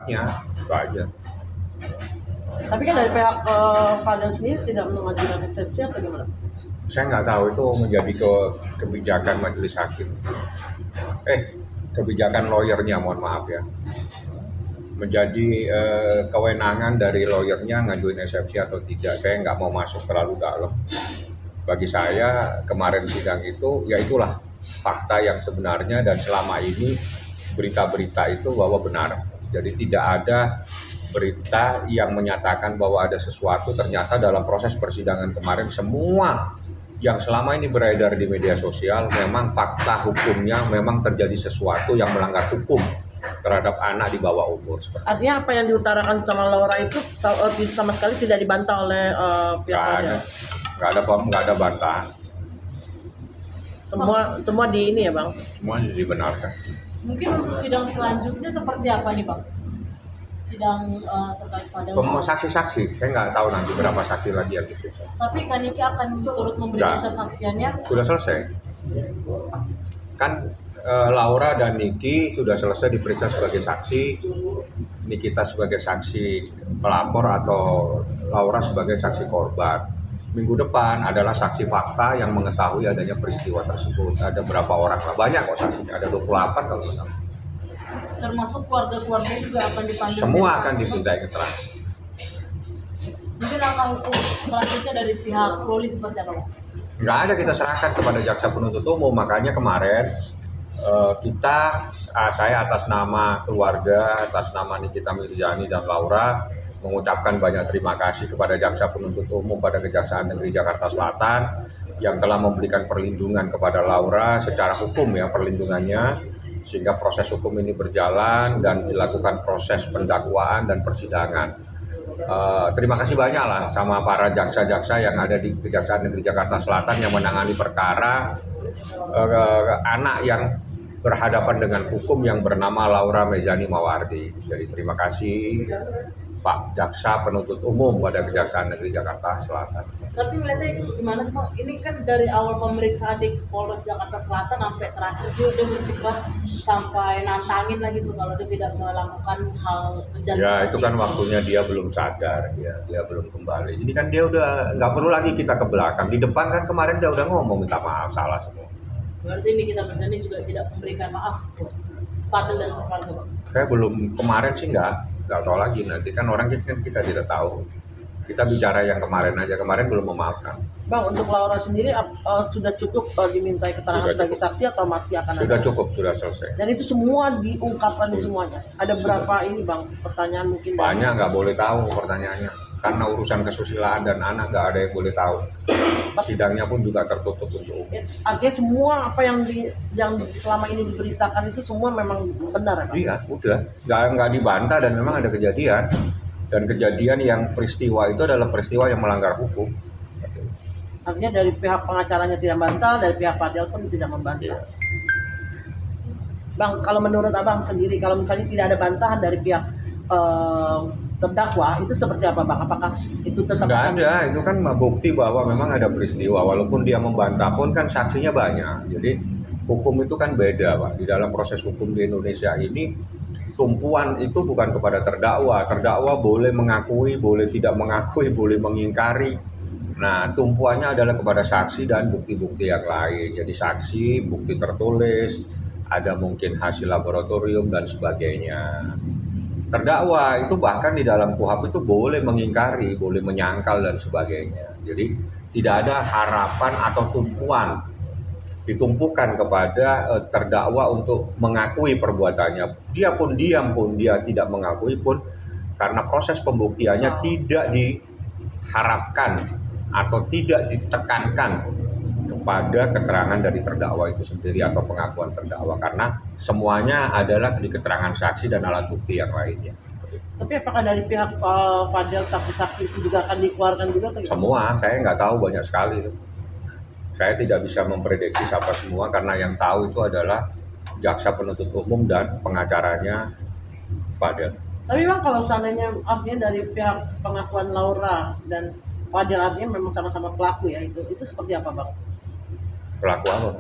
Ya, itu aja. Tapi kan dari pihak Fadel sendiri tidak mengajukan eksepsi atau gimana? Saya nggak tahu itu menjadi kebijakan majelis hakim. Kebijakan lawyernya, mohon maaf ya. Menjadi kewenangan dari lawyernya ngajuin eksepsi atau tidak. Saya nggak mau masuk terlalu dalam. Bagi saya kemarin sidang itu, ya itulah fakta yang sebenarnya dan selama ini berita-berita itu bahwa benar. Jadi tidak ada berita yang menyatakan bahwa ada sesuatu. Ternyata dalam proses persidangan kemarin semua yang selama ini beredar di media sosial memang fakta hukumnya memang terjadi sesuatu yang melanggar hukum terhadap anak di bawah umur. Artinya apa yang diutarakan sama Laura itu sama sekali tidak dibantah oleh pihak Fadel. Nggak ada bantahan. Semua di ini ya bang. Semuanya dibenarkan. Mungkin untuk sidang selanjutnya seperti apa nih bang? Sidang terkait Fadel. Saksi-saksi, saya nggak tahu nanti berapa saksi lagi yang diperiksa. Tapi Kaniki akan turut memberikan Nggak. kesaksiannya. Sudah selesai. Kan Laura dan Niki sudah selesai diperiksa sebagai saksi. Nikita sebagai saksi pelapor atau Laura sebagai saksi korban. Minggu depan adalah saksi fakta yang mengetahui adanya peristiwa tersebut. Ada berapa orang lah, banyak kok saksinya, ada 28 kalau nggak salah. Termasuk keluarga-keluarga juga akan dipanggil. Semua akan dimintai keterangan. Mungkin langkah hukum selanjutnya dari pihak Loli seperti apa bang? Nggak ada, kita serahkan kepada jaksa penuntut umum. Makanya kemarin saya atas nama keluarga, atas nama Nikita Mirzani dan Laura mengucapkan banyak terima kasih kepada jaksa penuntut umum pada Kejaksaan Negeri Jakarta Selatan yang telah memberikan perlindungan kepada Laura secara hukum ya, perlindungannya, sehingga proses hukum ini berjalan dan dilakukan proses pendakwaan dan persidangan. Terima kasih banyak lah sama para jaksa-jaksa yang ada di Kejaksaan Negeri Jakarta Selatan yang menangani perkara anak yang berhadapan dengan hukum yang bernama Laura Mezani Mawardi. Jadi terima kasih Pak Jaksa Penuntut Umum pada Kejaksaan Negeri Jakarta Selatan. Tapi melihatnya itu gimana sih bang? Ini kan dari awal pemeriksaan di Polres Jakarta Selatan sampai terakhir dia bersikeras sampai nantangin lagi tuh kalau dia tidak melakukan hal kejahatan. Ya itu kan waktunya dia belum sadar, dia belum kembali. Ini kan dia udah nggak perlu lagi kita ke belakang. Di depan kan kemarin dia udah ngomong minta maaf, salah semua. Berarti ini kita bersani juga tidak memberikan maaf Fadel dan sekeluarga bang. Saya belum, kemarin sih nggak tahu lagi, nanti kan orang kita tidak tahu. Kita bicara yang kemarin aja, kemarin belum memaafkan. Bang, untuk Laura sendiri sudah cukup dimintai keterangan Sudah sebagai cukup. saksi atau masih akan Sudah ada? cukup, sudah selesai. Dan itu semua diungkapkan semuanya. Ada berapa ini bang pertanyaan mungkin? Banyak nggak boleh tahu pertanyaannya, karena urusan kesusilaan dan anak nggak ada yang boleh tahu. Sidangnya pun juga tertutup untuk umum. Artinya semua apa yang selama ini diberitakan itu semua memang benar ya Pak? Iya, udah nggak dibantah dan memang ada kejadian, dan kejadian yang peristiwa itu adalah peristiwa yang melanggar hukum. Artinya dari pihak pengacaranya tidak membantah, dari pihak Fadel pun tidak membantah. Iya. Bang, kalau menurut abang sendiri, kalau misalnya tidak ada bantahan dari pihak terdakwa, itu seperti apa bang? Apakah itu tetap Nggak akan ada, itu kan bukti bahwa memang ada peristiwa, walaupun dia membantah pun kan saksinya banyak. Jadi hukum itu kan beda Pak. Di dalam proses hukum di Indonesia ini tumpuan itu bukan kepada terdakwa. Terdakwa boleh mengakui, boleh tidak mengakui, boleh mengingkari. Nah, tumpuannya adalah kepada saksi dan bukti-bukti yang lain. Jadi saksi, bukti tertulis, ada mungkin hasil laboratorium dan sebagainya. Terdakwa itu bahkan di dalam KUHP itu boleh mengingkari, boleh menyangkal dan sebagainya. Jadi tidak ada harapan atau tumpuan ditumpukan kepada terdakwa untuk mengakui perbuatannya. Dia pun diam pun dia tidak mengakui pun karena proses pembuktiannya tidak diharapkan atau tidak ditekankan kepada keterangan dari terdakwa itu sendiri atau pengakuan terdakwa, karena semuanya adalah di keterangan saksi dan alat bukti yang lainnya. Tapi apakah dari pihak Fadel saksi-saksi itu juga akan dikeluarkan juga? Atau gimana? Semua, saya nggak tahu, banyak sekali. Saya tidak bisa memprediksi siapa semua karena yang tahu itu adalah jaksa penuntut umum dan pengacaranya Fadel. Tapi bang, kalau seandainya artinya dari pihak pengakuan Laura dan Fadel artinya memang sama-sama pelaku ya, itu seperti apa bang? Pelaku apa?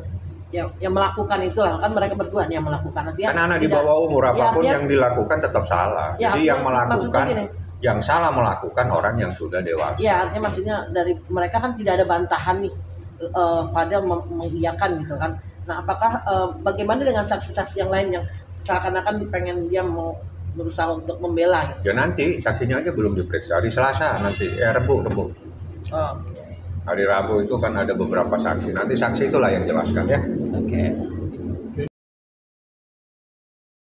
yang melakukan itulah kan mereka berdua nih yang melakukan. Artinya Kan anak di tidak- bawah umur ya, apapun artinya- yang dilakukan tetap salah. Ya, Jadi yang artinya maksudnya melakukan, gini. yang salah melakukan orang yang sudah dewasa. Ya artinya maksudnya dari mereka kan tidak ada bantahan nih pada mengiyakan gitu kan. Nah apakah bagaimana dengan saksi-saksi yang lain yang seakan-akan pengen dia mau berusaha untuk membela gitu? Ya nanti saksinya aja belum diperiksa. Hari Selasa nanti, Rebu. Oh, Hari Rabu itu kan ada beberapa saksi. Nanti saksi itulah yang jelaskan ya. oke.